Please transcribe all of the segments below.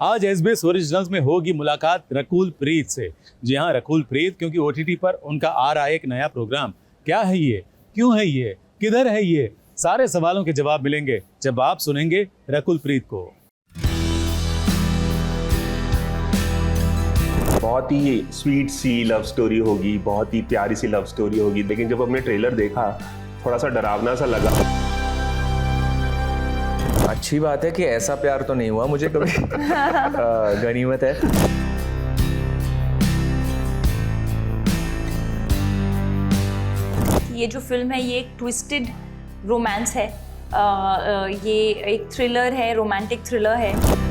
आज SBS originals में होगी मुलाकात रकुल प्रीत से। जी हाँ, रकुल प्रीत, क्योंकि ओटीटी पर उनका आ रहा है एक नया प्रोग्राम। क्या है ये, क्यों है ये, किधर है ये, सारे सवालों के जवाब मिलेंगे जब आप सुनेंगे रकुल प्रीत को। बहुत ही स्वीट सी लव स्टोरी होगी, बहुत ही प्यारी सी लव स्टोरी होगी, लेकिन जब हमने ट्रेलर देखा थोड़ा सा डरावना सा लगा। अच्छी बात है कि ऐसा प्यार तो नहीं हुआ मुझे कभी। गनीमत है। ये जो फिल्म है ये एक ट्विस्टेड रोमांस है। ये एक थ्रिलर है, रोमांटिक थ्रिलर है।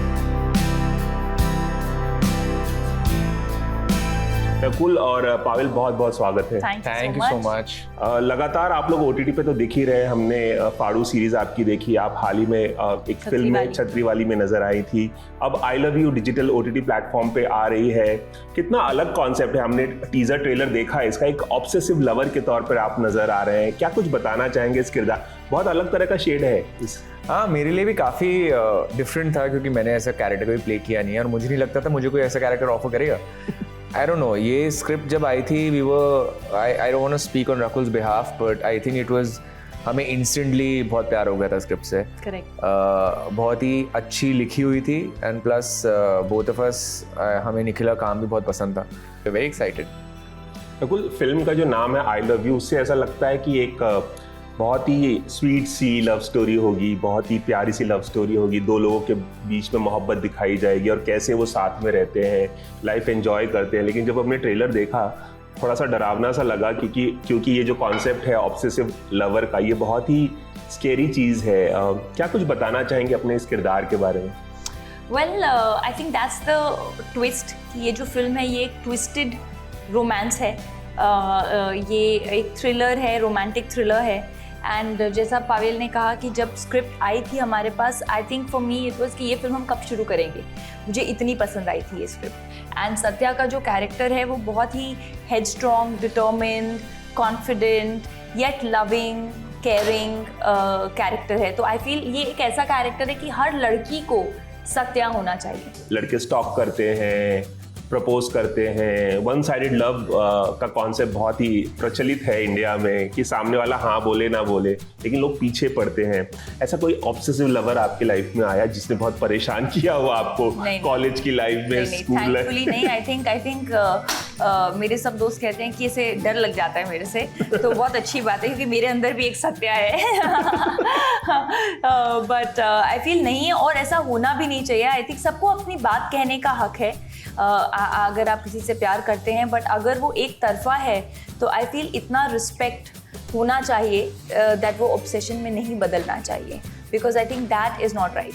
रकुल और पावेल, बहुत बहुत स्वागत है। Thank you so much. लगातार आप लोग ओटीटी पे तो देख ही रहे हैं। हमने फाड़ू सीरीज आपकी देखी, आप हाल ही में एक फिल्म में छतरी वाली में नजर आई थी। अब I love you digital OTT platform पे आ रही है। कितना अलग कॉन्सेप्ट है। हमने टीजर ट्रेलर देखा है, इसका एक ऑब्सेसिव लवर के तौर पर आप नजर आ रहे हैं। क्या कुछ बताना चाहेंगे? इस किरदार बहुत अलग तरह का शेड है इस। हाँ, मेरे लिए भी काफ़ी डिफरेंट था क्योंकि मैंने ऐसा कैरेक्टर कभी प्ले किया नहीं है और मुझे नहीं लगता था मुझे कोई ऐसा कैरेक्टर ऑफर करेगा। आई डोंट नो, ये स्क्रिप्ट जब आई थी we were I don't want to speak on Rakul's behalf, but I think it was, हमें इंस्टेंटली बहुत प्यार हो गया था स्क्रिप्ट से। करेक्ट। बहुत ही अच्छी लिखी हुई थी and plus both of us, हमें निखिला काम भी बहुत पसंद था। Very excited. रकुल, फिल्म का जो नाम है आई लव यू, उससे ऐसा लगता है कि एक बहुत ही स्वीट सी लव स्टोरी होगी, बहुत ही प्यारी सी लव स्टोरी होगी। दो लोगों के बीच में मोहब्बत दिखाई जाएगी और कैसे वो साथ में रहते हैं, लाइफ एंजॉय करते हैं। लेकिन जब हमने ट्रेलर देखा थोड़ा सा डरावना सा लगा, क्योंकि ये जो कॉन्सेप्ट है ऑब्सेसिव लवर का, ये बहुत ही स्केरी चीज़ है। क्या कुछ बताना चाहेंगे अपने इस किरदार के बारे में? Well, I think that's the twist कि ये जो फिल्म है ये एक ट्विस्टेड रोमांस है। ये एक थ्रिलर है, रोमांटिक थ्रिलर है। एंड जैसा पावेल ने कहा कि जब स्क्रिप्ट आई थी हमारे पास, I think for me it was कि ये फिल्म हम कब शुरू करेंगे। मुझे इतनी पसंद आई थी ये स्क्रिप्ट। एंड सत्या का जो कैरेक्टर है वो बहुत ही headstrong, determined, confident yet loving, caring character है। तो आई फील ये एक ऐसा कैरेक्टर है कि हर लड़की को सत्या होना चाहिए। लड़के स्टॉक करते हैं, प्रपोज करते हैं, वन साइडेड लव का कॉन्सेप्ट बहुत ही प्रचलित है इंडिया में कि सामने वाला हाँ बोले ना बोले, लेकिन लोग पीछे पड़ते हैं। ऐसा कोई ऑब्सेसिव लवर आपकी लाइफ में आया जिसने बहुत परेशान किया हो आपको कॉलेज की लाइफ में, स्कूल लाइफ? नहीं, आई थिंक मेरे सब दोस्त कहते हैं कि इसे डर लग जाता है मेरे से, तो बहुत अच्छी बात है क्योंकि मेरे अंदर भी एक सत्या है। बट आई फील नहीं, और ऐसा होना भी नहीं चाहिए। आई थिंक सबको अपनी बात कहने का हक है अगर आप किसी से प्यार करते हैं, बट अगर वो एक तरफा है तो आई फील इतना रिस्पेक्ट होना चाहिए दैट वो ऑब्सेशन में नहीं बदलना चाहिए, because I think that is not right.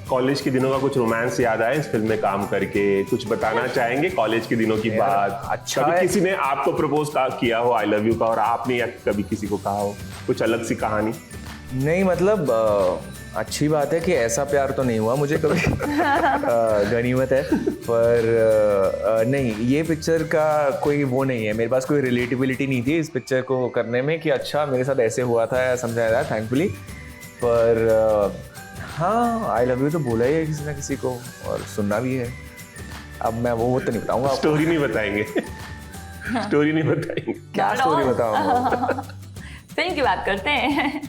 College के दिनों का कुछ रोमांस याद आया इस फिल्म में काम करके? कुछ बताना चाहेंगे कॉलेज के दिनों की बात? अच्छा, कभी किसी ने आपको प्रपोज किया हो आई लव यू का और आपने या कभी किसी को कहा हो? कुछ अलग सी कहानी? नहीं, मतलब अच्छी बात है कि ऐसा प्यार तो नहीं हुआ मुझे कभी। गनीमत है। पर नहीं, ये पिक्चर का कोई वो नहीं है, मेरे पास कोई रिलेटिबिलिटी नहीं थी इस पिक्चर को करने में कि अच्छा मेरे साथ ऐसे हुआ था या समझाया था, थैंकफुली। पर हाँ, आई लव यू तो बोला ही है किसी ना किसी को और सुनना भी है। अब मैं वो तो नहीं बताऊंगा। स्टोरी नहीं बताएंगे? स्टोरी नहीं बताएंगे? क्या स्टोरी बताऊंगा? फिल्म की बात करते हैं।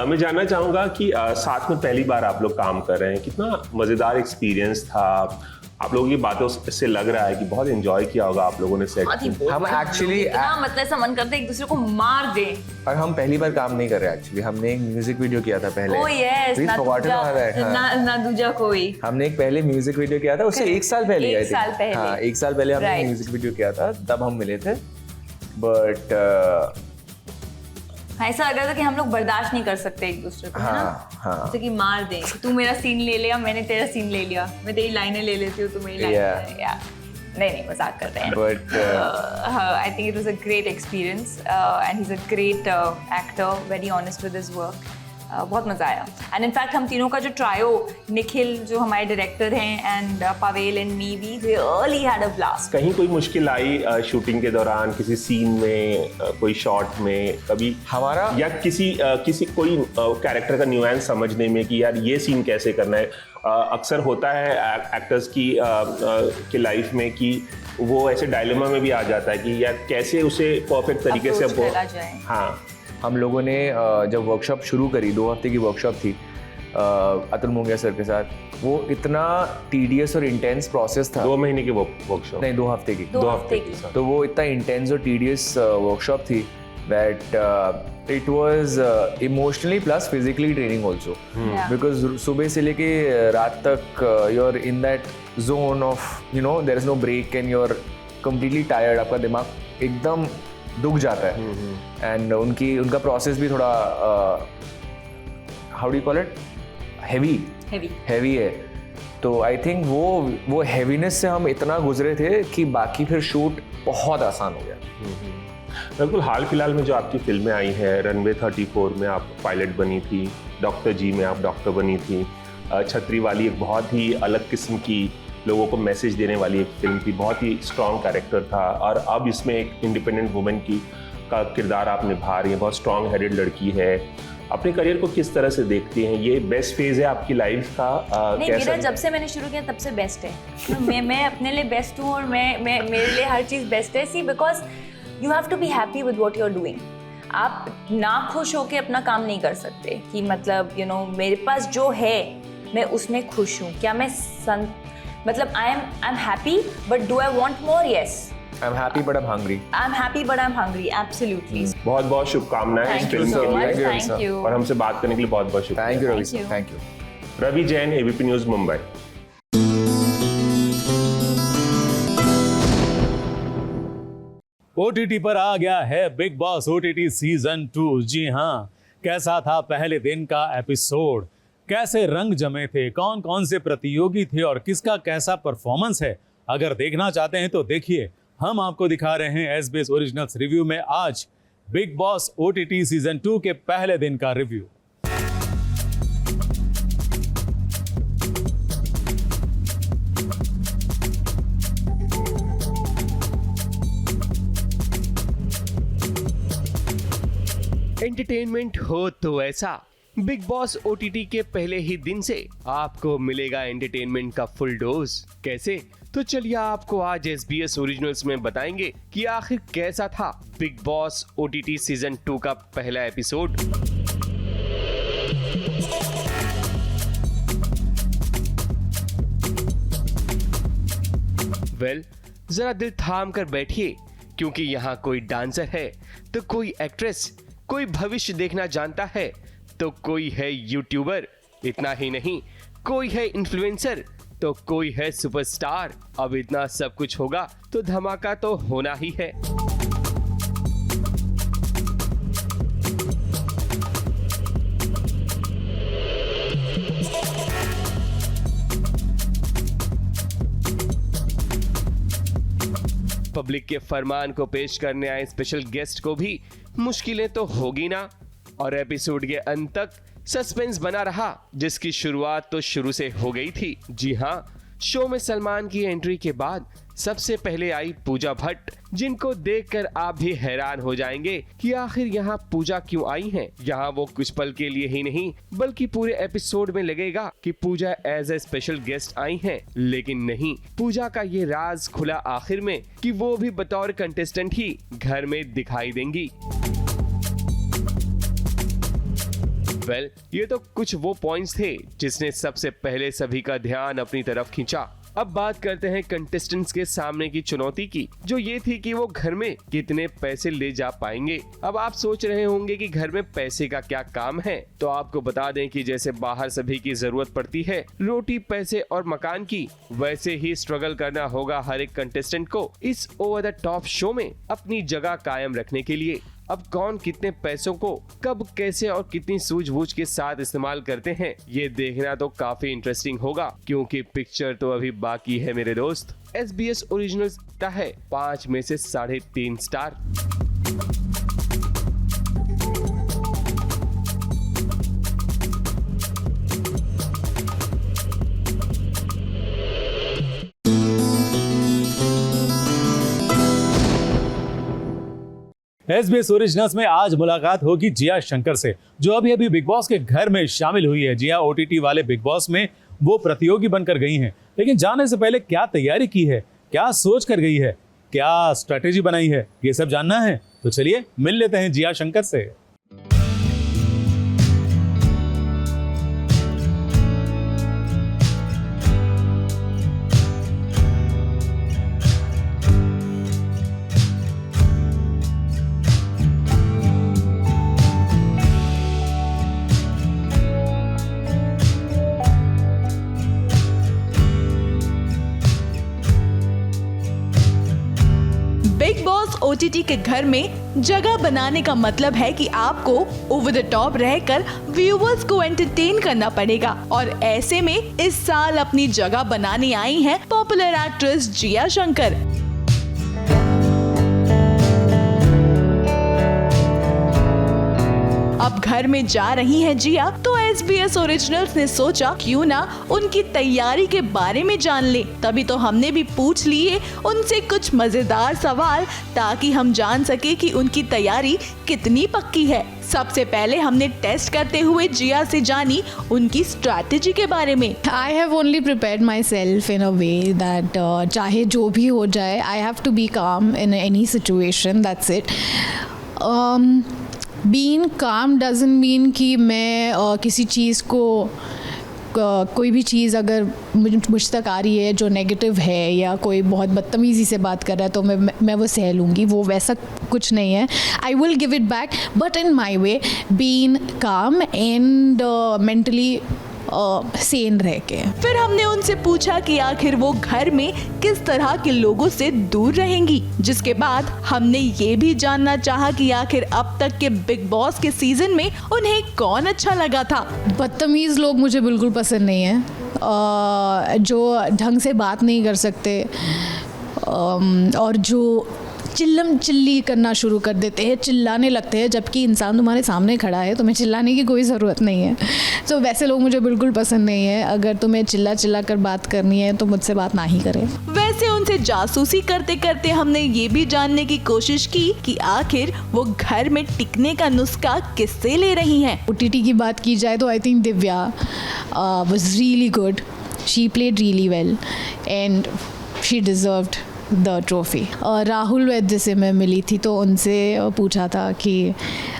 मैं जानना चाहूँगा कि साथ में पहली बार आप लोग काम कर रहे हैं, कितना मज़ेदार एक्सपीरियंस था? आप लोगों की बातों से लग रहा है कि बहुत एंजॉय किया होगा आप लोगों ने सेट। हम एक्चुअली मतलब ऐसा मन करता है एक दूसरे को मार दें। और हम पहली बार काम नहीं कर रहे एक्चुअली। हमने एक म्यूजिक वीडियो किया था पहले। ओह यस, ना दूजा कोई। हमने एक पहले म्यूजिक वीडियो किया था, उससे एक साल पहले। एक साल पहले। हाँ, एक साल पहले हमने म्यूजिक वीडियो किया था, तब हम मिले थे। बट ऐसा लग रहा था कि हम लोग बर्दाश्त नहीं कर सकते एक दूसरे को। हाँ। जैसे कि मार दें, तू मेरा सीन ले लिया, मैंने तेरा सीन ले लिया, मैं तेरी लाइनें ले लेती हूँ, तू मेरी लाइनें। नहीं, मजाक करते हैं। But I think it was a great experience and he's a great actor, very honest with his work बहुत मज़ा आया. एंड इनफैक्ट हम तीनों का जो ट्रायो, निखिल जो हमारे डायरेक्टर हैं and Pavel and me, we really had a blast. कहीं कोई मुश्किल आई शूटिंग के दौरान, किसी सीन में, कोई शॉट में कभी हमारा या किसी कोई कैरेक्टर का न्यूएंस समझने में कि यार ये सीन कैसे करना है? अक्सर होता है एक्टर्स की लाइफ में कि वो ऐसे डायलेमा में भी आ जाता है कि यार कैसे उसे परफेक्ट तरीके से Approach करा जाए. हाँ, हम लोगों ने जब वर्कशॉप शुरू करी, 2 हफ्ते की वर्कशॉप थी अतुल मुंगिया सर के साथ. वो इतना टीडियस और इंटेंस प्रोसेस था. 2 महीने की वर्कशॉप नहीं, 2 हफ्ते की. 2 हफ्ते की. तो वो इतना इंटेंस और टीडियस वर्कशॉप थी that it was emotionally plus physically training also, because सुबह से लेके रात तक you are in that zone of, you know, there is no break and you are completely tired. आपका दिमाग एकदम दुख जाता है. एंड उनका प्रोसेस भी थोड़ा how do you call it, heavy है. तो आई थिंक वो हैवीनेस से हम इतना गुजरे थे कि बाकी फिर शूट बहुत आसान हो गया. बिल्कुल. हाल फिलहाल में जो आपकी फिल्में आई हैं, रनवे 34 में आप पायलट बनी थी, डॉक्टर जी में आप डॉक्टर बनी थी, छतरी वाली एक बहुत ही अलग किस्म की लोगों को मैसेज देने वाली एक फिल्म थी, बहुत ही स्ट्रॉन्ग कैरेक्टर था, और अब इसमें एक इंडिपेंडेंट वुमेन का किरदार आप निभा रही हैं, बहुत स्ट्रॉन्ग हेडेड लड़की है. अपने करियर को किस तरह से देखती हैं? ये बेस्ट फेज है आपकी लाइफ का? नहीं, मेरा जब से मैंने शुरू किया तब से बेस्ट है. मैं अपने लिए बेस्ट हूँ और मेरे लिए हर चीज़ बेस्ट है. See, because you have to be happy with what you are doing. आप ना खुश होकर अपना काम नहीं कर सकते कि मतलब यू नो मेरे पास जो है मैं उसमें खुश हूँ. क्या मैं मतलब I am happy, but do I want more? Yes, I am happy but I am hungry. I am happy but I am hungry. Absolutely. बहुत बहुत शुभकामनाएं इस फिल्म के लिए, थैंक यू. और हमसे बात करने के लिए बहुत बहुत शुक्रिया. थैंक यू रवि Thank सर. you. Thank you. Ravi Jain, ABP news, Mumbai. OTT पर आ गया है बिग बॉस OTT सीजन 2. जी हाँ, कैसा था पहले दिन का एपिसोड? कैसे रंग जमे थे? कौन कौन से प्रतियोगी थे और किसका कैसा परफॉर्मेंस है? अगर देखना चाहते हैं तो देखिए, हम आपको दिखा रहे हैं SBS ओरिजिनल्स रिव्यू में आज बिग बॉस OTT सीजन 2 के पहले दिन का रिव्यू. एंटरटेनमेंट हो तो ऐसा बिग बॉस OTT के पहले ही दिन से आपको मिलेगा एंटरटेनमेंट का फुल डोज. कैसे? तो चलिए आपको आज SBS ओरिजिनल्स में बताएंगे कि आखिर कैसा था बिग बॉस OTT सीजन 2 का पहला एपिसोड. वेल, जरा दिल थाम कर बैठिए, क्योंकि यहाँ कोई डांसर है तो कोई एक्ट्रेस, कोई भविष्य देखना जानता है तो कोई है यूट्यूबर. इतना ही नहीं, कोई है इन्फ्लुएंसर तो कोई है सुपरस्टार. अब इतना सब कुछ होगा तो धमाका तो होना ही है. पब्लिक के फरमान को पेश करने आए स्पेशल गेस्ट को भी मुश्किलें तो होगी ना. और एपिसोड के अंत तक सस्पेंस बना रहा, जिसकी शुरुआत तो शुरू से हो गई थी. जी हाँ, शो में सलमान की एंट्री के बाद सबसे पहले आई पूजा भट्ट, जिनको देखकर आप भी हैरान हो जाएंगे कि आखिर यहाँ पूजा क्यों आई हैं. यहाँ वो कुछ पल के लिए ही नहीं बल्कि पूरे एपिसोड में लगेगा कि पूजा एज ए स्पेशल गेस्ट आई हैं. लेकिन नहीं, पूजा का ये राज खुला आखिर में कि वो भी बतौर कंटेस्टेंट ही घर में दिखाई देंगी. वेल, ये तो कुछ वो पॉइंट्स थे जिसने सबसे पहले सभी का ध्यान अपनी तरफ खींचा. अब बात करते हैं कंटेस्टेंट्स के सामने की चुनौती की, जो ये थी कि वो घर में कितने पैसे ले जा पाएंगे. अब आप सोच रहे होंगे कि घर में पैसे का क्या काम है, तो आपको बता दें कि जैसे बाहर सभी की जरूरत पड़ती है रोटी, पैसे और मकान की, वैसे ही स्ट्रगल करना होगा हर एक कंटेस्टेंट को इस ओवर द टॉप शो में अपनी जगह कायम रखने के लिए. अब कौन कितने पैसों को कब, कैसे और कितनी सूझबूझ के साथ इस्तेमाल करते हैं, ये देखना तो काफी इंटरेस्टिंग होगा, क्योंकि पिक्चर तो अभी बाकी है मेरे दोस्त. SBS ओरिजिनल्स का है 5 में से 3.5 स्टार. SBS ओरिजिनल्स में आज मुलाकात होगी जिया शंकर से, जो अभी अभी बिग बॉस के घर में शामिल हुई है। जिया OTT वाले बिग बॉस में वो प्रतियोगी बनकर गई हैं, लेकिन जाने से पहले क्या तैयारी की है, क्या सोच कर गई है, क्या स्ट्रेटेजी बनाई है, ये सब जानना है तो चलिए मिल लेते हैं जिया शंकर से। बिग बॉस OTT के घर में जगह बनाने का मतलब है कि आपको ओवर द टॉप रहकर व्यूअर्स को एंटरटेन करना पड़ेगा, और ऐसे में इस साल अपनी जगह बनाने आई हैं पॉपुलर एक्ट्रेस जिया शंकर। अब घर में जा रही हैं जिया, तो SBS ओरिजिनल्स ने सोचा क्यों ना उनकी तैयारी के बारे में जान ले। तभी तो हमने भी पूछ लिए उनसे कुछ मजेदार सवाल, ताकि हम जान सके कि उनकी तैयारी कितनी पक्की है। सबसे पहले हमने टेस्ट करते हुए जिया से जानी उनकी स्ट्रैटेजी के बारे में। I have only prepared myself in a way that चाहे जो भी हो जाए, I have to be calm in any situation, that's it. Being calm doesn't mean कि मैं किसी चीज़ को कोई भी चीज़ अगर मुझ तक आ रही है जो नेगेटिव है या कोई बहुत बदतमीज़ी से बात कर रहा है तो मैं वो सह लूँगी, वो वैसा कुछ नहीं है। I will give it back but in my way, being काम एंड मेंटली सेन रह के। फिर हमने उनसे पूछा कि आखिर वो घर में किस तरह के लोगों से दूर रहेंगी, जिसके बाद हमने ये भी जानना चाहा कि आखिर अब तक के बिग बॉस के सीजन में उन्हें कौन अच्छा लगा था। बदतमीज़ लोग मुझे बिल्कुल पसंद नहीं है, जो ढंग से बात नहीं कर सकते और जो चिल्लम चिल्ली करना शुरू कर देते हैं, चिल्लाने लगते हैं, जबकि इंसान तुम्हारे सामने खड़ा है, तुम्हें चिल्लाने की कोई ज़रूरत नहीं है। तो वैसे लोग मुझे बिल्कुल पसंद नहीं है। अगर तुम्हें चिल्ला कर बात करनी है तो मुझसे बात ना ही करें। वैसे उनसे जासूसी करते करते हमने ये भी जानने की कोशिश की कि आखिर वो घर में टिकने का नुस्खा किससे ले रही हैं। OTT की बात की जाए तो I think Divya was really good, she played really well and she deserved the trophy. Rahul Vaidya से मैं मिली थी तो उनसे पूछा था कि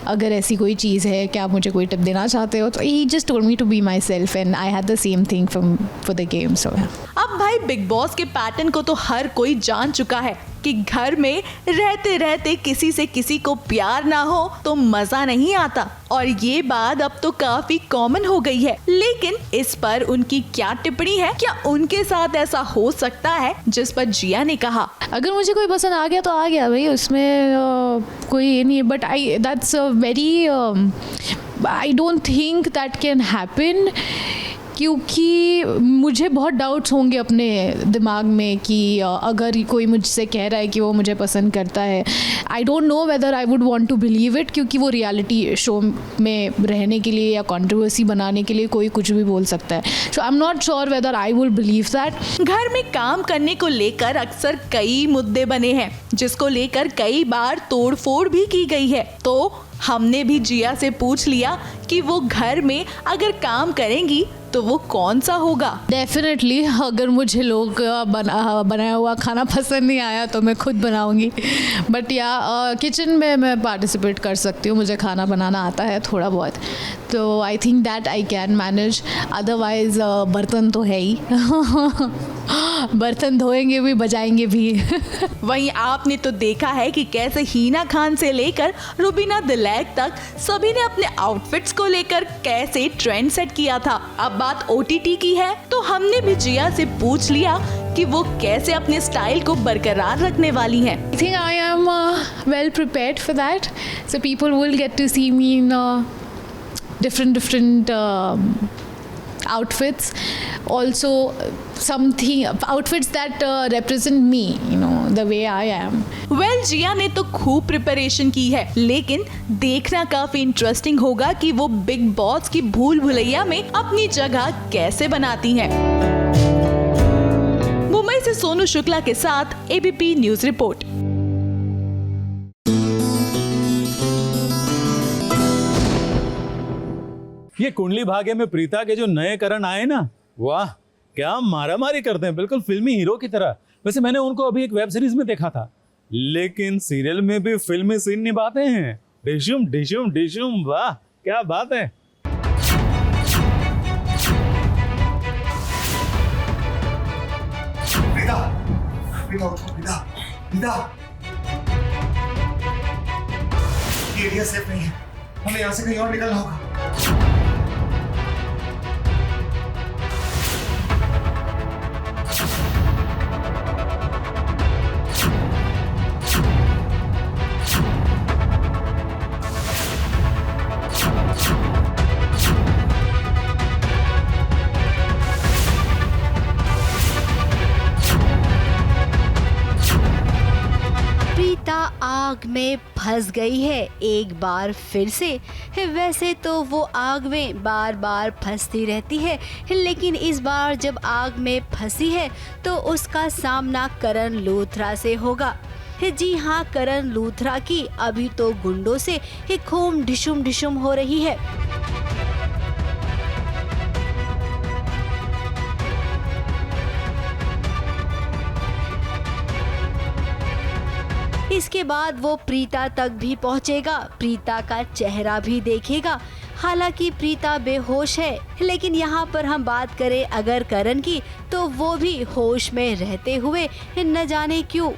अगर ऐसी कोई चीज़ है क्या मुझे कोई टिप देना चाहते हो, तो he just told me to be myself and I had the same thing for the game. So अब भाई बिग बॉस के पैटर्न को तो हर कोई जान चुका है कि घर में रहते रहते किसी से किसी को प्यार ना हो तो मजा नहीं आता, और ये बात अब तो काफी कॉमन हो गई है। लेकिन इस पर उनकी क्या टिप्पणी है? क्या उनके साथ ऐसा हो सकता है? जिस पर जिया ने कहा, अगर मुझे कोई पसंद आ गया तो आ गया भाई, उसमें कोई ये नहीं है। But that's very I don't think that can happen, क्योंकि मुझे बहुत डाउट्स होंगे अपने दिमाग में कि अगर कोई मुझसे कह रहा है कि वो मुझे पसंद करता है, I don't know whether I would want to believe it, क्योंकि वो रियलिटी शो में रहने के लिए या कंट्रोवर्सी बनाने के लिए कोई कुछ भी बोल सकता है। So I am not sure whether I will believe that. घर में काम करने को लेकर अक्सर कई मुद्दे बने हैं, जिसको लेकर कई बार तोड़फोड़ भी की गई है। तो हमने भी जिया से पूछ लिया कि वो घर में अगर काम करेंगी तो वो कौन सा होगा। डेफिनेटली अगर मुझे लोग बनाया हुआ खाना पसंद नहीं आया तो मैं खुद बनाऊंगी, बट या किचन में मैं पार्टिसिपेट कर सकती हूँ, मुझे खाना बनाना आता है थोड़ा बहुत, तो I think that I can manage. Otherwise बर्तन तो है ही बर्तन धोएंगे भी, बजाएंगे भी वहीं आपने तो देखा है कि कैसे हिना खान से लेकर रुबीना दिलैक तक सभी ने अपने आउटफिट्स को लेकर कैसे ट्रेंड सेट किया था। अब बात OTT की है तो हमने भी जिया से पूछ लिया कि वो कैसे अपने स्टाइल को बरकरार रखने वाली हैं। I think I am well prepared for that, so people will get to see me in different outfits, also something outfits that represent me, you know, the way I am. Well, जिया ने तो खूब preparation की है, लेकिन देखना काफी interesting होगा कि वो बिग बॉस की भूल भुलैया में अपनी जगह कैसे बनाती हैं। मुंबई से सोनू शुक्ला के साथ ABP न्यूज रिपोर्ट। ये कुंडली भाग्य में प्रीता के जो नए करण आए ना, वाह क्या मारामारी करते हैं, बिल्कुल फिल्मी हीरो की तरह। वैसे मैंने उनको अभी एक वेब सीरीज में देखा था, लेकिन सीरियल में भी फिल्मी सीन निभाते हैं। डिशुम डिशुम डिशुम, वाह क्या बात है। प्रीता, प्रीता उठो, प्रीता, प्रीता। ये एरिया सेफ नहीं है, हमें यहाँ से कहीं और निकलना होगा। प्रीता आग में फंस गई है एक बार फिर से। वैसे तो वो आग में बार बार फंसती रहती है, लेकिन इस बार जब आग में फंसी है तो उसका सामना करण लूथरा से होगा। जी हाँ, करण लूथरा की अभी तो गुंडों से खूब ढिशुम ढिशुम हो रही है। इसके बाद वो प्रीता तक भी पहुंचेगा, प्रीता का चेहरा भी देखेगा। हालांकि प्रीता बेहोश है, लेकिन यहाँ पर हम बात करें अगर करण की, तो वो भी होश में रहते हुए न जाने क्यों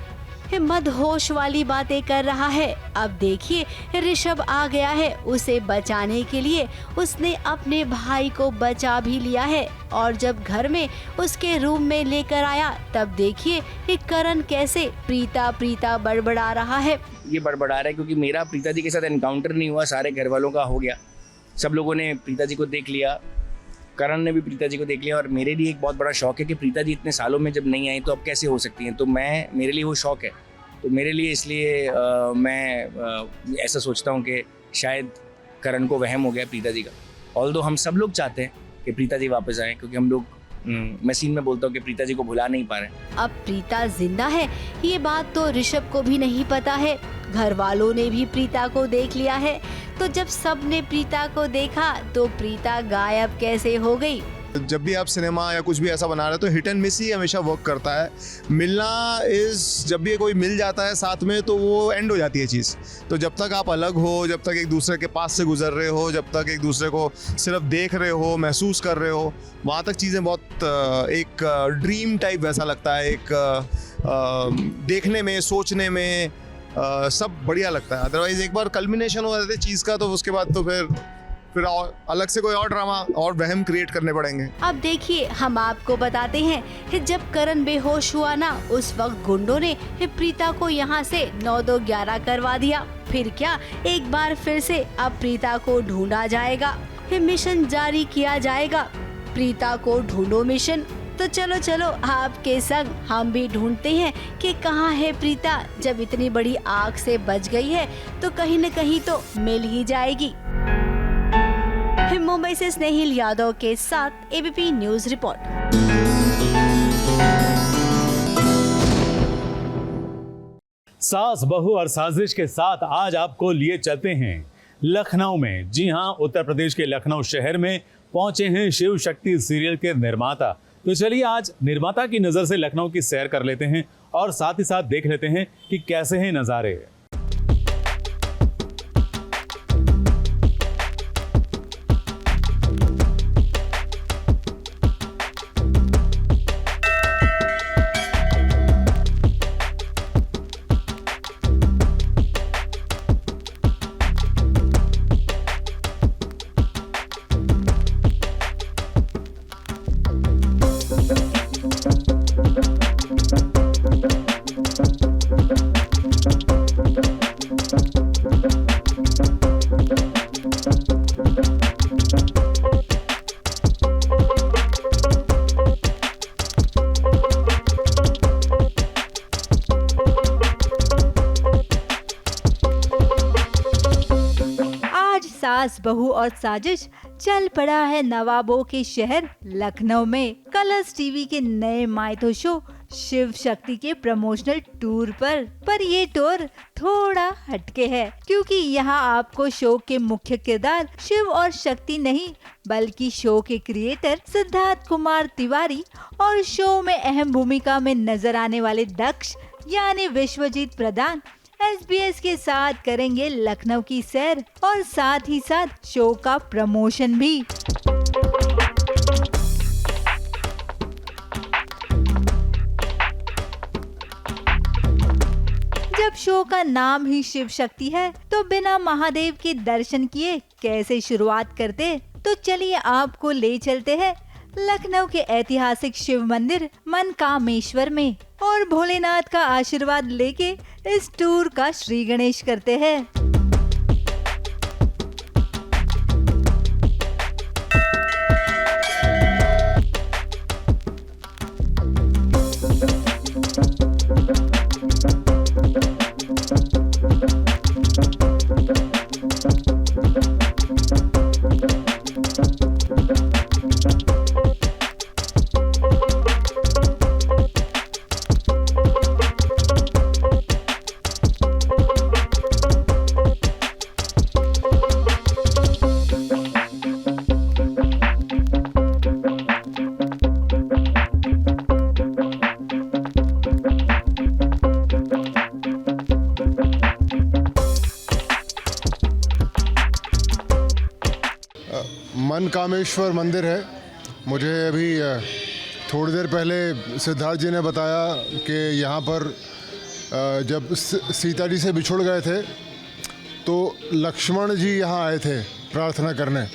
मदहोश वाली बातें कर रहा है। अब देखिए ऋषभ आ गया है उसे बचाने के लिए, उसने अपने भाई को बचा भी लिया है। और जब घर में उसके रूम में लेकर आया तब देखिए करण कैसे प्रीता प्रीता बड़बड़ा रहा है। ये बड़बड़ा रहा है क्योंकि मेरा प्रीता जी के साथ एनकाउंटर नहीं हुआ, सारे घर वालों का हो गया। सब लोगों ने प्रीता जी को देख लिया, करण ने भी प्रीता जी को देख लिया। और मेरे लिए एक बहुत बड़ा शौक है कि प्रीता जी इतने सालों में जब नहीं आई तो अब कैसे हो सकती हैं, तो मेरे लिए वो शौक है। तो मेरे लिए इसलिए मैं ऐसा सोचता हूँ कि शायद करण को वहम हो गया प्रीता जी का। ऑल्दो हम सब लोग चाहते हैं कि प्रीता जी वापस आए, क्योंकि हम लोग मैं सीन में बोलता हूँ कि प्रीता जी को भुला नहीं पा रहे। अब प्रीता जिंदा है ये बात तो ऋषभ को भी नहीं पता है। घर वालों ने भी प्रीता को देख लिया है, तो जब सब ने प्रीता को देखा तो प्रीता गायब कैसे हो गई। जब भी आप सिनेमा या कुछ भी ऐसा बना रहे हो तो हिट एंड मिस ही हमेशा वर्क करता है। मिलना जब भी कोई मिल जाता है साथ में तो वो एंड हो जाती है चीज़। तो जब तक आप अलग हो, जब तक एक दूसरे के पास से गुजर रहे हो, जब तक एक दूसरे को सिर्फ देख रहे हो, महसूस कर रहे हो, वहाँ तक चीज़ें बहुत एक ड्रीम टाइप वैसा लगता है। एक देखने में, सोचने में सब बढ़िया लगता है। अदरवाइज एक बार कल्मिनेशन हो जाते चीज़ का तो उसके बाद तो फिर अलग से कोई और ड्रामा और वहम क्रिएट करने पड़ेंगे। अब देखिए हम आपको बताते हैं, जब करण बेहोश हुआ ना उस वक्त गुंडों ने प्रीता को यहाँ से 9-2-11 करवा दिया। फिर क्या एक बार फिर से अब प्रीता को ढूंढा जाएगा, मिशन जारी किया जाएगा। प्रीता को ढूंढो मिशन। तो चलो चलो आपके संग हम भी ढूंढते हैं कि कहाँ है प्रीता। जब इतनी बड़ी आग से बच गई है तो कहीं न कहीं तो मिल ही जाएगी। मुंबई से स्नेहिल यादव के साथ एबीपी न्यूज रिपोर्ट। सास बहू और साजिश के साथ आज आपको लिए चलते हैं लखनऊ में। जी हां, उत्तर प्रदेश के लखनऊ शहर में पहुंचे हैं शिव शक्ति सीरियल के निर्माता। तो चलिए आज निर्माता की नजर से लखनऊ की सैर कर लेते हैं और साथ ही साथ देख लेते हैं कि कैसे हैं नजारे। सास बहू और साजिश चल पड़ा है नवाबों के शहर लखनऊ में। कलर्स टीवी के नए माइथो शो शिव शक्ति के प्रमोशनल टूर पर ये टूर थोड़ा हटके है, क्योंकि यहाँ आपको शो के मुख्य किरदार शिव और शक्ति नहीं बल्कि शो के क्रिएटर सिद्धार्थ कुमार तिवारी और शो में अहम भूमिका में नजर आने वाले दक्ष यानी विश्वजीत प्रधान SBS के साथ करेंगे लखनऊ की सैर और साथ ही साथ शो का प्रमोशन भी। जब शो का नाम ही शिव शक्ति है तो बिना महादेव के दर्शन किए कैसे शुरुआत करते, तो चलिए आपको ले चलते हैं लखनऊ के ऐतिहासिक शिव मंदिर मनकामेश्वर में और भोलेनाथ का आशीर्वाद लेके इस टूर का श्री गणेश करते हैं। मनकामेश्वर मंदिर है। मुझे अभी थोड़ी देर पहले सिद्धार्थ जी ने बताया कि यहाँ पर जब सीता जी से बिछुड़ गए थे तो लक्ष्मण जी यहाँ आए थे प्रार्थना करने,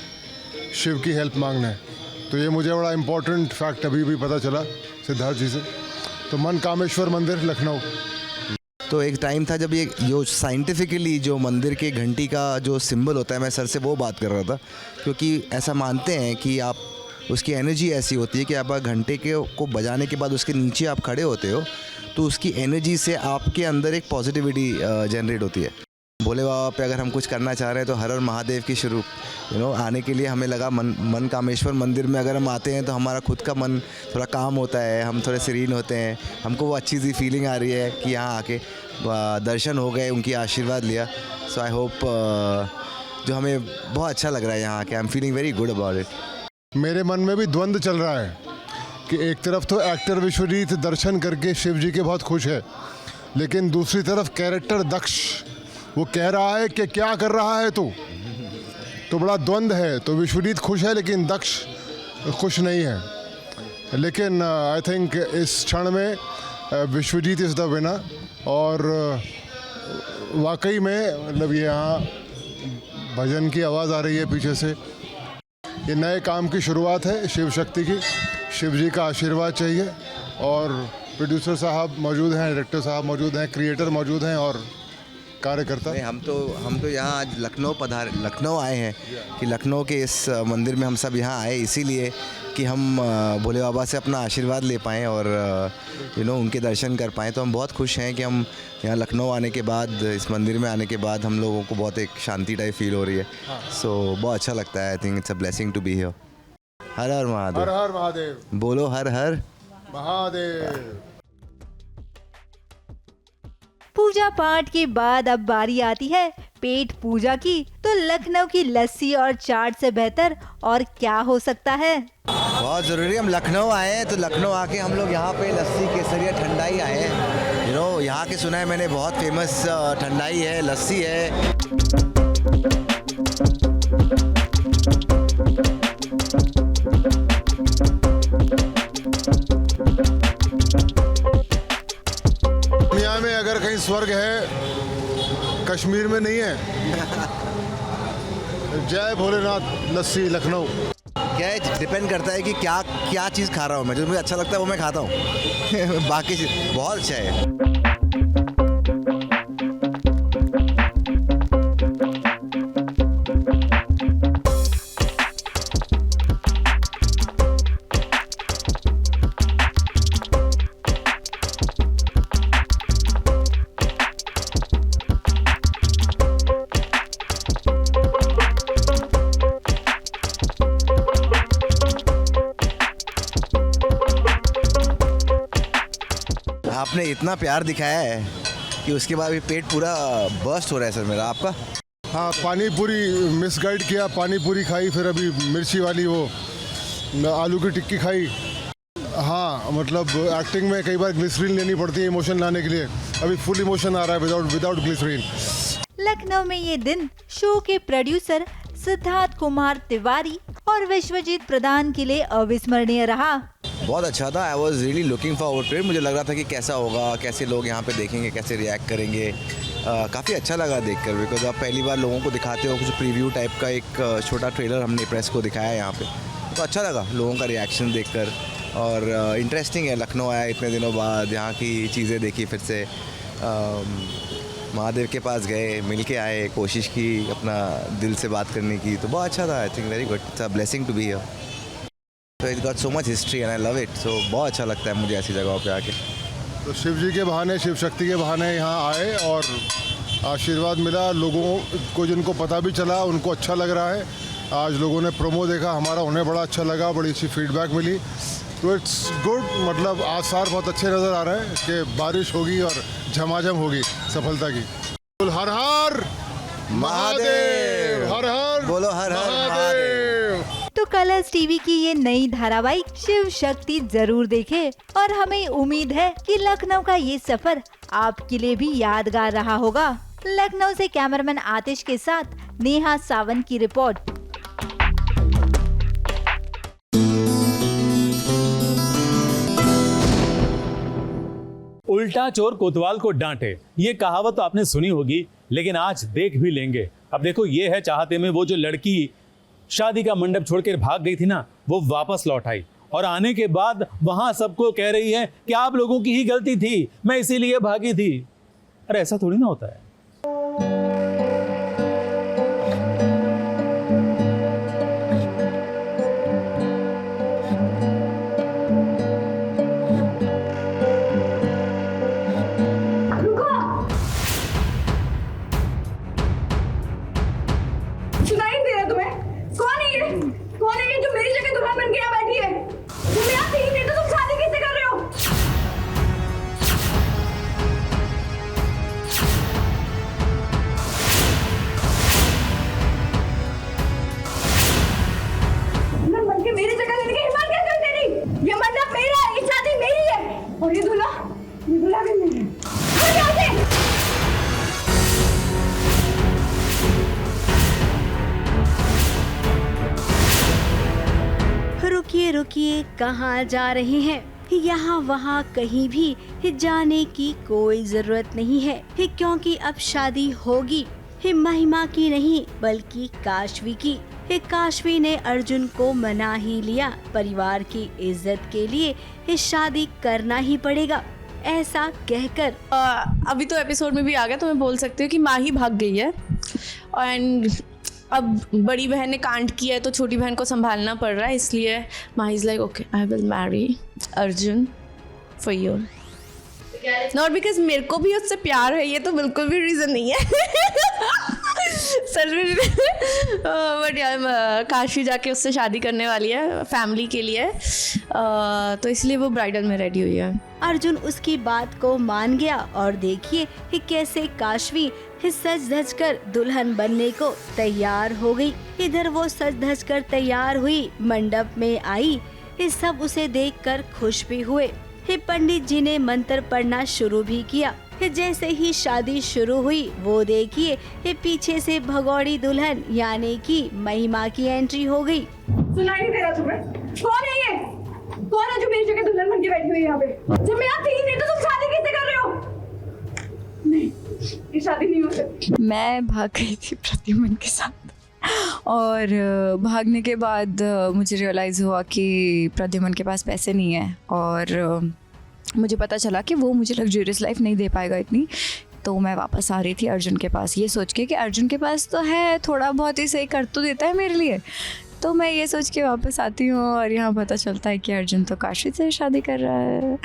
शिव की हेल्प मांगने। तो ये मुझे बड़ा इम्पोर्टेंट फैक्ट अभी भी पता चला सिद्धार्थ जी से। तो मनकामेश्वर मंदिर लखनऊ। तो एक टाइम था जब ये जो साइंटिफिकली जो मंदिर के घंटी का जो सिंबल होता है, मैं सर से वो बात कर रहा था, क्योंकि ऐसा मानते हैं कि आप उसकी एनर्जी ऐसी होती है कि आप घंटे को बजाने के बाद उसके नीचे आप खड़े होते हो तो उसकी एनर्जी से आपके अंदर एक पॉजिटिविटी जनरेट होती है। भोले बाबा पे अगर हम कुछ करना चाह रहे हैं तो हर हर महादेव की शुरू आने के लिए हमें लगा मनकामेश्वर मंदिर में अगर हम आते हैं तो हमारा खुद का मन थोड़ा काम होता है, हम थोड़े सीरीन होते हैं, हमको वो अच्छी सी फीलिंग आ रही है कि यहाँ आके दर्शन हो गए, उनकी आशीर्वाद लिया। सो आई होप जो हमें बहुत अच्छा लग रहा है यहाँ आके। I am feeling very good about it. मेरे मन में भी द्वंद्व चल रहा है कि एक तरफ तो एक्टर विश्वजीत दर्शन करके शिव जी के बहुत खुश है, लेकिन दूसरी तरफ कैरेक्टर दक्ष वो कह रहा है कि क्या कर रहा है तो बड़ा द्वंद्व है। तो विश्वजीत खुश है लेकिन दक्ष खुश नहीं है। लेकिन आई थिंक इस क्षण में विश्वजीत इज़ द विनर। और वाकई में मतलब ये यहाँ भजन की आवाज़ आ रही है पीछे से। ये नए काम की शुरुआत है शिव शक्ति की। शिव जी का आशीर्वाद चाहिए और प्रोड्यूसर साहब मौजूद हैं, डायरेक्टर साहब मौजूद हैं, क्रिएटर मौजूद हैं और कार्यकर्ता। हम तो यहाँ आज लखनऊ आए हैं कि लखनऊ के इस मंदिर में हम सब यहाँ आए इसीलिए कि हम भोले बाबा से अपना आशीर्वाद ले पाएँ और उनके दर्शन कर पाएँ। तो हम बहुत खुश हैं कि हम यहाँ लखनऊ आने के बाद, इस मंदिर में आने के बाद हम लोगों को बहुत एक शांति टाइप फील हो रही है। सो बहुत अच्छा लगता है। I think it's a blessing to be here. Har Har Mahadev. Har Har Mahadev. बोलो हर हर महादेव। पूजा पाठ के बाद अब बारी आती है पेट पूजा की। तो लखनऊ की लस्सी और चाट से बेहतर और क्या हो सकता है। बहुत ज़रूरी। हम लखनऊ आए हैं तो लखनऊ आके हम लोग यहाँ पे लस्सी केसरिया ठंडाई आए हैं। यहाँ के सुना है मैंने बहुत फेमस ठंडाई है, लस्सी है। दुनिया में अगर कहीं स्वर्ग है कश्मीर में नहीं है। जय भोलेनाथ। लस्सी लखनऊ। क्या है, डिपेंड करता है कि क्या चीज़ खा रहा हूँ मैं। जो मुझे अच्छा लगता है वो मैं खाता हूँ। बाकी चीज़ बहुत अच्छा है। आपने इतना प्यार दिखाया है कि उसके बाद भी पेट पूरा बर्स्ट हो रहा है सर मेरा। आपका? हाँ, पानी पूरी मिसगाइड किया, पानी पूरी खाई, फिर अभी मिर्ची वाली वो आलू की टिक्की खाई। हाँ, मतलब एक्टिंग में कई बार ग्लिसरीन लेनी पड़ती है इमोशन लाने के लिए। अभी फुल इमोशन आ रहा है विदाउट ग्लिसरीन। लखनऊ में ये दिन शो के प्रोड्यूसर सिद्धार्थ कुमार तिवारी और विश्वजीत प्रधान के लिए अविस्मरणीय रहा। बहुत अच्छा था। I was really looking forward to it. मुझे लग रहा था कि कैसा होगा, कैसे लोग यहाँ पे देखेंगे, कैसे रिएक्ट करेंगे। काफ़ी अच्छा लगा देखकर, बिकॉज आप पहली बार लोगों को दिखाते हो। कुछ प्रीव्यू टाइप का एक छोटा ट्रेलर हमने प्रेस को दिखाया है यहाँ पे, तो अच्छा लगा लोगों का रिएक्शन देखकर। और इंटरेस्टिंग है, लखनऊ आया इतने दिनों बाद, यहाँ की चीज़ें देखी फिर से। महादेव के पास गए, मिल के आए, कोशिश की अपना दिल से बात करने की, तो बहुत अच्छा था। I think very good, it's a blessing to be here. तो it got so much history and I love it. So बहुत अच्छा लगता है मुझे ऐसी जगहों पे आके। तो शिव जी के बहाने, शिव शक्ति के बहाने यहाँ आए और आशीर्वाद मिला। लोगों को जिनको पता भी चला उनको अच्छा लग रहा है। आज लोगों ने प्रोमो देखा हमारा, उन्हें बड़ा अच्छा लगा, बड़ी अच्छी फीडबैक मिली। तो इट्स गुड, मतलब आसार बहुत अच्छे नज़र आ रहे हैं कि बारिश होगी और झमाझम होगी सफलता की। हर हर महादेव, हर हर बोलो, हर हर महादेव। तो कलर्स टीवी की ये नई धारावाहिक शिव शक्ति जरूर देखें और हमें उम्मीद है कि लखनऊ का ये सफर आपके लिए भी यादगार रहा होगा। लखनऊ से कैमरामैन आतिश के साथ नेहा सावंत की रिपोर्ट। उल्टा चोर कोतवाल को डांटे, ये कहावत तो आपने सुनी होगी, लेकिन आज देख भी लेंगे। अब देखो, ये है चाहते में वो जो लड़की शादी का मंडप छोड़कर भाग गई थी ना, वो वापस लौट आई और आने के बाद वहां सबको कह रही है कि आप लोगों की ही गलती थी, मैं इसीलिए भागी थी। अरे ऐसा थोड़ी ना होता है। रुकिए रुकिए, कहाँ जा रहे हैं? यहाँ वहाँ कहीं भी जाने की कोई जरूरत नहीं है, क्योंकि अब शादी होगी महिमा की नहीं बल्कि काशवी की। काशवी ने अर्जुन को मना ही लिया, परिवार की इज्जत के लिए शादी करना ही पड़ेगा, ऐसा कहकर। अभी तो एपिसोड में भी आ गया, तो मैं बोल सकती हूँ कि माँ ही भाग गई है एंड अब बड़ी बहन ने कांड किया है तो छोटी बहन को संभालना पड़ रहा है, इसलिए माँ is like okay I will marry Arjun for you, not because मेरे को भी उससे प्यार है, ये तो बिल्कुल भी रीज़न नहीं है सच में। बट यार काशी जाके उससे शादी करने वाली है फैमिली के लिए, तो इसलिए वो ब्राइडल में रेडी हुई है। अर्जुन उसकी बात को मान गया और देखिए कैसे काशवी सज धज कर दुल्हन बनने को तैयार हो गई। इधर वो सज धज कर तैयार हुई, मंडप में आई, सब उसे देखकर खुश भी हुए। पंडित जी ने मंत्र पढ़ना शुरू भी किया। जैसे ही शादी शुरू हुई वो देखिए पीछे से भगौड़ी दुल्हन यानी कि महिमा की एंट्री हो गई। सुनाई नहीं दे रहा तुम्हें? कौन है ये? कौन है जो मेरी जगह दुल्हन बन के बैठी हुई है यहाँ पे? जब मैं यहाँ थी नहीं तो तुम शादी कैसे कर रहे हो? नहीं, ये शादी नहीं हो सकती। मैं भाग गई थी प्रद्युमन के साथ और भागने के बाद मुझे रियलाइज़ हुआ कि प्रद्युमन के पास पैसे नहीं है और मुझे पता चला कि वो मुझे लग्जरियस लाइफ नहीं दे पाएगा इतनी, तो मैं वापस आ रही थी अर्जुन के पास ये सोच के कि अर्जुन के पास तो है, थोड़ा बहुत ही सही कर तो देता है मेरे लिए, तो मैं ये सोच के वापस आती हूँ और यहाँ पता चलता है कि अर्जुन तो काशी से शादी कर रहा है।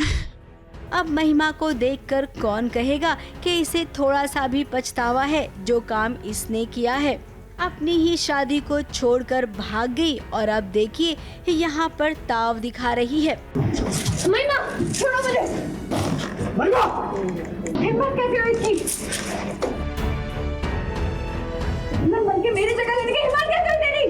अब महिमा को देखकर कौन कहेगा कि इसे थोड़ा सा भी पछतावा है जो काम इसने किया है। अपनी ही शादी को छोड़कर भाग गई और अब देखिए यहाँ पर ताव दिखा रही है। महिमा, छोड़ो मुझे। महिमा हिम्मत कैसे हुई इसकी? दुल्हन बन के मेरी जगह लेने की हिम्मत कैसे हुई तेरी?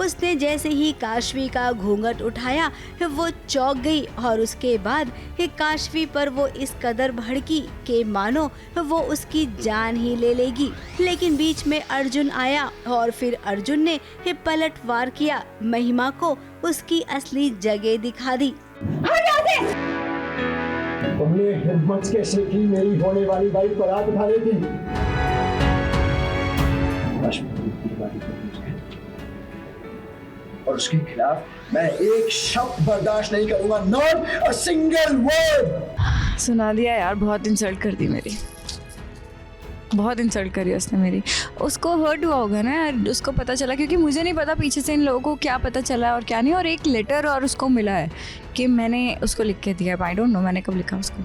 उसने जैसे ही काशवी का घूंघट उठाया वो चौंक गई और उसके बाद काशवी पर वो इस कदर भड़की कि मानो वो उसकी जान ही ले लेगी। लेकिन बीच में अर्जुन आया और फिर अर्जुन ने पलटवार किया, महिमा को उसकी असली जगह दिखा दी। तुमने हिम्मत कैसे की मेरी होने वाली बाइक पर हाथ उठाने की? और उसके खिलाफ मैं एक शब्द बर्दाश्त नहीं करूंगा, नॉट अ सिंगल वर्ड। सुना दिया यार, बहुत इंसल्ट कर दी मेरी, बहुत इंसल्ट करी उसने मेरी। उसको हर्ट हुआ होगा ना यार, उसको पता चला, क्योंकि मुझे नहीं पता पीछे से इन लोगों को क्या पता चला और क्या नहीं। और एक लेटर और उसको मिला है कि मैंने उसको लिख के दिया। आई डोंट नो मैंने कब लिखा उसको।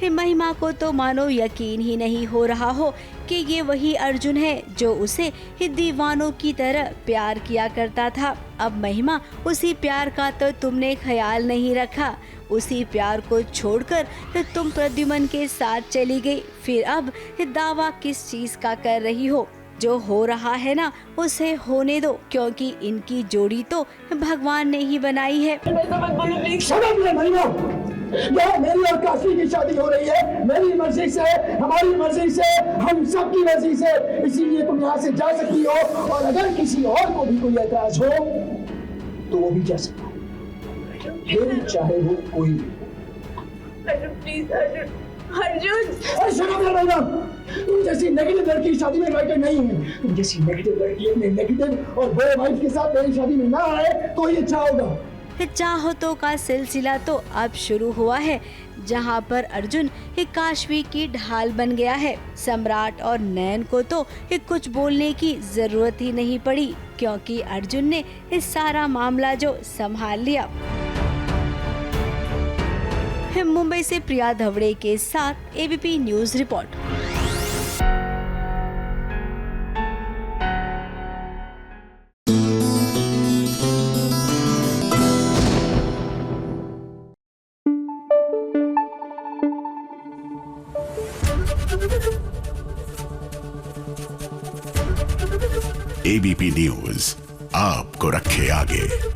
महिमा को तो मानो यकीन ही नहीं हो रहा हो कि ये वही अर्जुन है जो उसे दीवानों की तरह प्यार किया करता था। अब महिमा उसी प्यार का तो तुमने ख्याल नहीं रखा, उसी प्यार को छोड़कर तुम प्रद्युमन के साथ चली गई। फिर अब दावा किस चीज का कर रही हो? जो हो रहा है ना उसे होने दो, क्योंकि इनकी जोड़ी तो भगवान ने ही बनाई है। यहाँ मेरी और काशी की शादी हो रही है, मेरी मर्जी से, हमारी मर्जी से, हम सबकी मर्जी से, इसीलिए तुम यहाँ से जा सकती हो। और अगर किसी और को भी कोई एतराज हो तो वो भी जा सकता है, फिर चाहे वो कोई भी। प्लीज अर्जुन, तुम जैसी नेगेटिव लड़की शादी में राइटर नहीं है। तुम जैसी नेगेटिव लड़की अपने नेगेटिव और बड़े वाइफ के साथ मेरी शादी में ना आए तो ये अच्छा होगा। चाहतों का सिलसिला तो अब शुरू हुआ है, जहां पर अर्जुन काशवी की ढाल बन गया है। सम्राट और नयन को तो कुछ बोलने की जरूरत ही नहीं पड़ी, क्योंकि अर्जुन ने इस सारा मामला जो संभाल लिया। मुंबई से प्रिया धवड़े के साथ ABP news report. ABP news आपको रखे आगे।